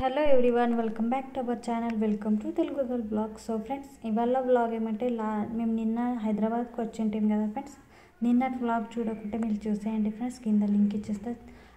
Hello everyone, welcome back to our channel. Welcome to Telugu girl blog. So friends, ఇవాళ blog ఏమంటే మేము నిన్న హైదరాబాద్కి వచ్చి ఉంటాం కదా ఫ్రెండ్స్. నిన్నటి బ్లాగ్ చూడకుంటే మీరు చూసేయండి ఫ్రెండ్స్, కింద లింక్ ఇచ్చేస్తే.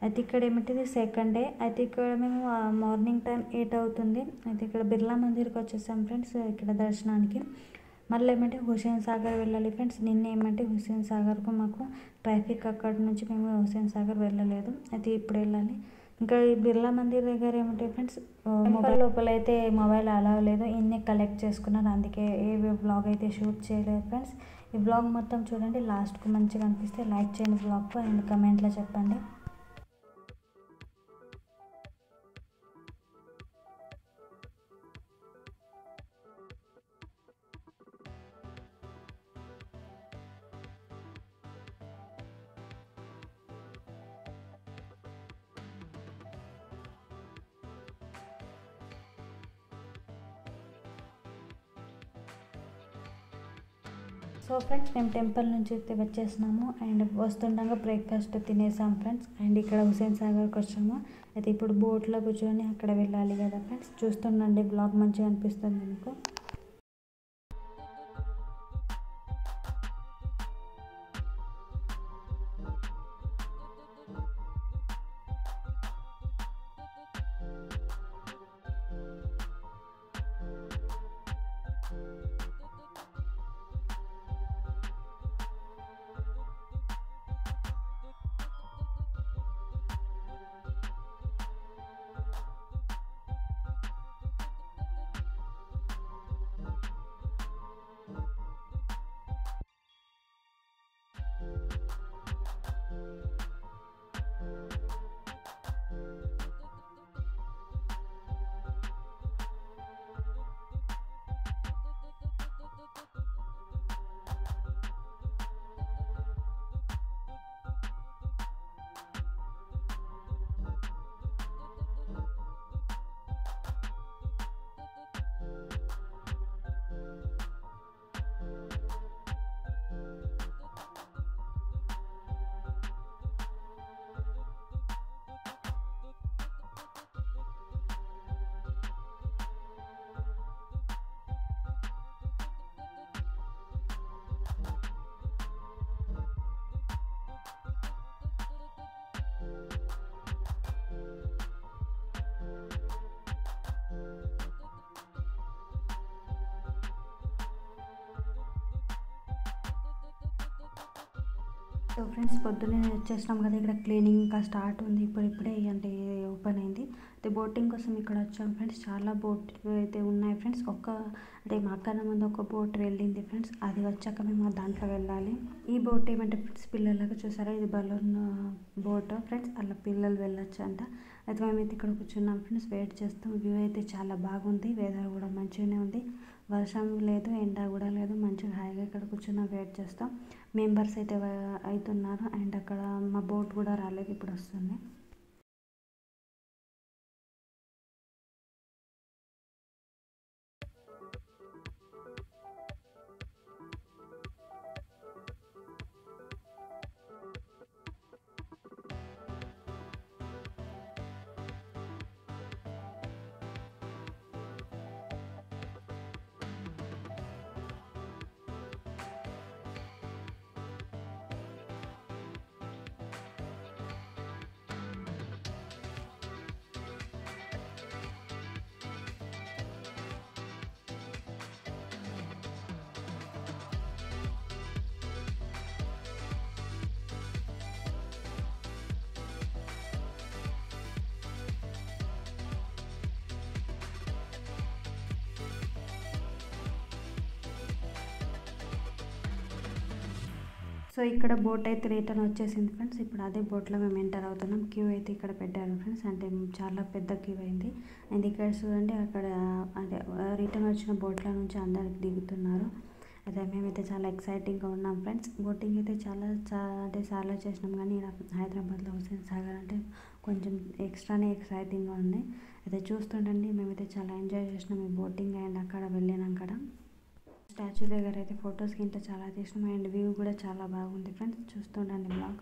అయితే ఇక్కడ ఏమంటే సెకండ్ డే. అయితే ఇక్కడ మేము మార్నింగ్ టైం 8 అవుతుంది. అయితే ఇక్కడ బిర్లా మందిర్కి వచ్చేసాం ఫ్రెండ్స్, ఇక్కడ దర్శనానికి. మళ్ళీ ఏమంటే హుస్సేన్ సాగర్ వెళ్ళాలి ఫ్రెండ్స్. నిన్న ఏమంటే హుస్సేన్ సాగర్కు మాకు ట్రాఫిక్, అక్కడ నుంచి మేము హుస్సేన్ సాగర్ వెళ్ళలేదు. అయితే ఇప్పుడు వెళ్ళాలి. ఇంకా ఈ బిర్లా మందిర్ దగ్గర ఏమంటే ఫ్రెండ్స్, మొబైల్ లోపల అయితే మొబైల్ అలౌ లేదు. ఇన్నే కలెక్ట్ చేసుకున్నాను, అందుకే ఏ బ్లాగ్ అయితే షూట్ చేయలేదు ఫ్రెండ్స్. ఈ బ్లాగ్ మొత్తం చూడండి, లాస్ట్కు మంచిగా అనిపిస్తే లైక్ చేయండి బ్లాగ్కు, అండ్ కమెంట్లో చెప్పండి. సో ఫ్రెండ్స్, మేము టెంపుల్ నుంచి అయితే వచ్చేసినాము. అండ్ వస్తుండగా బ్రేక్ఫాస్ట్ తినేసాం ఫ్రెండ్స్. అండ్ ఇక్కడ హుస్సేన్ సాగర్కి వచ్చాము. అయితే ఇప్పుడు బోట్లో కూర్చొని అక్కడ వెళ్ళాలి కదా ఫ్రెండ్స్. చూస్తుండండి, బ్లాగ్ మంచిగా అనిపిస్తుంది మీకు. సో ఫ్రెండ్స్, పొద్దున్నే వచ్చేసినాం కదా. ఇక్కడ క్లీనింగ్ ఇంకా స్టార్ట్ ఉంది, ఇప్పుడే అంటే ఓపెన్ అయింది. అయితే బోటింగ్ కోసం ఇక్కడ వచ్చాం ఫ్రెండ్స్. చాలా బోట్లు అయితే ఉన్నాయి ఫ్రెండ్స్. అంటే మా కన్నా ముందు ఒక బోట్ వెళ్ళింది ఫ్రెండ్స్. అది వచ్చాక మేము దాంట్లో వెళ్ళాలి. ఈ బోట్ ఏమంటే ఫ్రెండ్స్, పిల్లలకు చూసారా, ఇది బలూన్ బోట్ ఫ్రెండ్స్. అలా పిల్లలు వెళ్ళొచ్చు అంట. అయితే మేమైతే ఇక్కడ కూర్చున్నాం ఫ్రెండ్స్, వెయిట్ చేస్తాం. వ్యూ అయితే చాలా బాగుంది, వెదర్ కూడా మంచిగానే ఉంది. వర్షం లేదు, ఎండ కూడా లేదు, మంచిగా హాయిగా ఇక్కడ కూర్చున్నాం, వెయిట్ చేస్తాం. మెంబర్స్ అయితే అవుతున్నారు. అండ్ అక్కడ మా బోట్ కూడా రాలేదు, ఇప్పుడు వస్తుంది. సో ఇక్కడ బోట్ అయితే రిటర్న్ వచ్చేసింది ఫ్రెండ్స్. ఇప్పుడు అదే బోట్లో మేము ఎంటర్ అవుతున్నాం. క్యూ అయితే ఇక్కడ పెట్టారు ఫ్రెండ్స్, అంటే చాలా పెద్ద క్యూ అయింది. అండ్ ఇక్కడ చూడండి, అక్కడ అంటే రిటర్న్ వచ్చిన బోట్ల నుంచి అందరికి దిగుతున్నారు. అయితే మేమైతే చాలా ఎక్సైటింగ్గా ఉన్నాం ఫ్రెండ్స్. బోటింగ్ అయితే చాలా చేసినాం, కానీ హైదరాబాద్లో హుస్సేన్ సాగర్ అంటే కొంచెం ఎక్స్ట్రానే ఎక్సైటింగ్గా ఉంది. అయితే చూస్తుండండి, మేమైతే చాలా ఎంజాయ్ చేసినాం ఈ బోటింగ్. అండ్ అక్కడ వెళ్ళినాక స్టాచ్యూ దగ్గర అయితే ఫొటోస్కి ఇంత చాలా తీసినాం. అండ్ వ్యూ కూడా చాలా బాగుంది ఫ్రెండ్స్. చూస్తుండండి బ్లాగ్.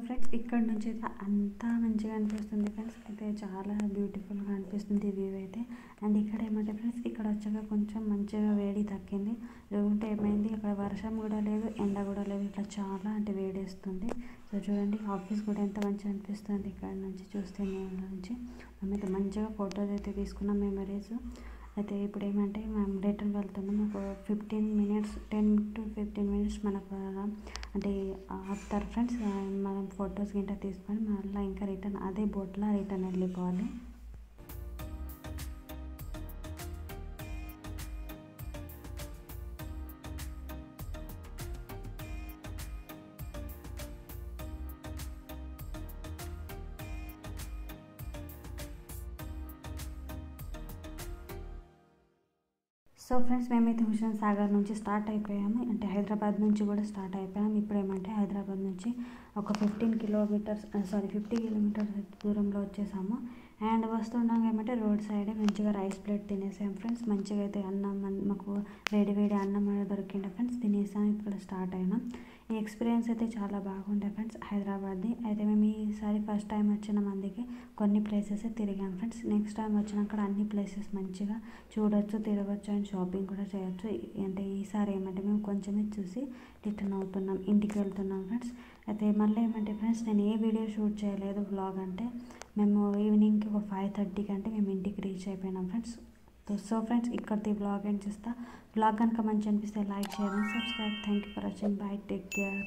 ఫ్రెండ్స్ ఇక్కడ నుంచి అయితే అంతా మంచిగా అనిపిస్తుంది ఫ్రెండ్స్. అయితే చాలా బ్యూటిఫుల్గా అనిపిస్తుంది వ్యూ అయితే. అండ్ ఇక్కడ ఏమంటే ఫ్రెండ్స్ ఇక్కడ వచ్చాక కొంచెం మంచిగా వేడి తగ్గింది. లేకుంటే ఏమైంది అక్కడ వర్షం కూడా లేదు, ఎండ కూడా లేదు, ఇట్లా చాలా అంటే వేడేస్తుంది. సో చూడండి ఆఫీస్ కూడా ఎంత మంచిగా అనిపిస్తుంది ఇక్కడ నుంచి చూస్తే. నుంచి మేమైతే మంచిగా ఫొటోస్ అయితే తీసుకున్నాం మెమరీస్. అయితే ఇప్పుడు ఏమంటే మేము రిటర్న్ వెళ్తున్నాం. ఒక 15 మినిట్స్ 10 to 15 మినిట్స్ మనకు అంటే ఆపుతారు ఫ్రెండ్స్. మనం ఫొటోస్ గింట తీసుకొని మళ్ళీ ఇంకా రిటర్న్ అదే బోట్లో రిటర్న్ వెళ్ళిపోవాలి. సో ఫ్రెండ్స్ మేమైతే హుస్సేన్ సాగర్ నుంచి స్టార్ట్ అయిపోయాము. అంటే హైదరాబాద్ నుంచి కూడా స్టార్ట్ అయిపోయాము. ఇప్పుడు ఏమంటే హైదరాబాద్ నుంచి ఒక 50 కిలోమీటర్స్ దూరంలో వచ్చేసాము. అండ్ వస్తుండగా ఏమంటే రోడ్ సైడే మంచిగా రైస్ ప్లేట్ తినేసాం ఫ్రెండ్స్. మంచిగా అయితే అన్నం మాకు వేడి వేడి అన్నం దొరికిండే ఫ్రెండ్స్. తినేసాం, ఇక్కడ స్టార్ట్ అయినాం. ఈ ఎక్స్పీరియన్స్ అయితే చాలా బాగుండే ఫ్రెండ్స్ హైదరాబాద్ది. అయితే మేము ఈసారి ఫస్ట్ టైం వచ్చిన మందికి కొన్ని ప్లేసెస్ తిరిగాం ఫ్రెండ్స్. నెక్స్ట్ టైం వచ్చినాక అన్ని ప్లేసెస్ మంచిగా చూడొచ్చు, తిరగచ్చు అండ్ షాపింగ్ కూడా చేయొచ్చు. అంటే ఈసారి ఏమంటే మేము కొంచెమే చూసి రిటర్న్ అవుతున్నాం, ఇంటికి వెళ్తున్నాం ఫ్రెండ్స్. అయితే మళ్ళీ ఏమంటే ఫ్రెండ్స్ నేను ఏ వీడియో షూట్ చేయలేదు వ్లాగ్. అంటే మేము ఈవినింగ్కి ఒక 5:30కి అంటే మేము ఇంటికి రీచ్ అయిపోయినాం ఫ్రెండ్స్. సో ఫ్రెండ్స్ ఇక్కడిది వ్లాగ్ ఏం చేస్తా. వ్లాగ్ కనుక మంచి అనిపిస్తే like, share and subscribe. Thank you for watching. By, take care.